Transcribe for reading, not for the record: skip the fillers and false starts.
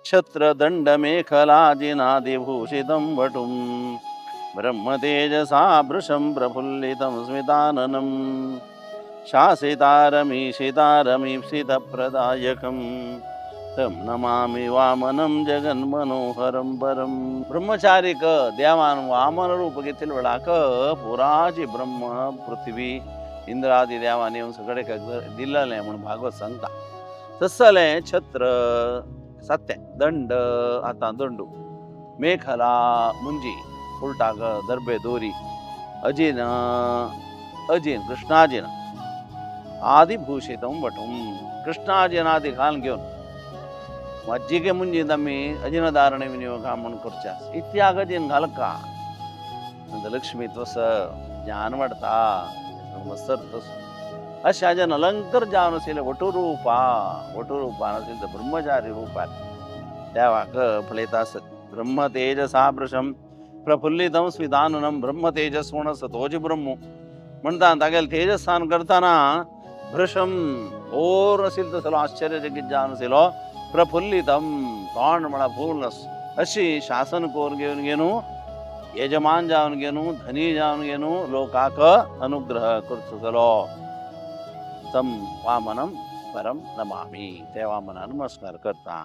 छत्रदण्डमेखलाजिनादिभूषितं वटुं ब्रह्मतेजसा भृशं प्रफुल्लितं स्मिताननं शासितारमीशितारमीप्सितप्रदायकं तं नमामि वामनं जगन्मनोहरं वरं. ब्रह्मचारिक देवान वामन रूप घेतील वेळाक पुराची ब्रह्म पृथ्वी इंद्रादी देवान येऊन सगळे दिलेले म्हणून भागवत सांगता. तसले छत्र सत्य दंड आता दंडू मेखला मुंजी उलटाग दर्बे दोरी अजिन अजिन कृष्णाजिन आदिभूषितं वटुं कृष्णाजिनादी घालून घेऊन मज्जिगे मुंजी दम्मी अजिनधारणे विनियोग म्हणून करच्या इत्याग अजिन घालका लक्ष्मी तस ज्ञान वाढता मस्तर तस अशा जन अलंकार जावन असेल वटुरूपा नसेल तर ब्रह्मचारी रूपात त्यावाक फलित असत. ब्रह्मतेजसा भृशं प्रफुल्लितं स्मिताननं ब्रह्मतेजस म्हणून सतोजी ब्रह्म म्हणता तागेल तेजस्थान करताना भृशं ओर असेल तसलो आश्चर्यचकित जावन असेलो प्रफुल्लितं तोंड म्हणा पूर्ण अशी शासन कोर घेऊन गेनू यजमान जावन गेनू धनी जावन गेनू लोकाक अनुग्रह करतलो तम वामनम परम नमामि. त्या वामना नमस्कार करता.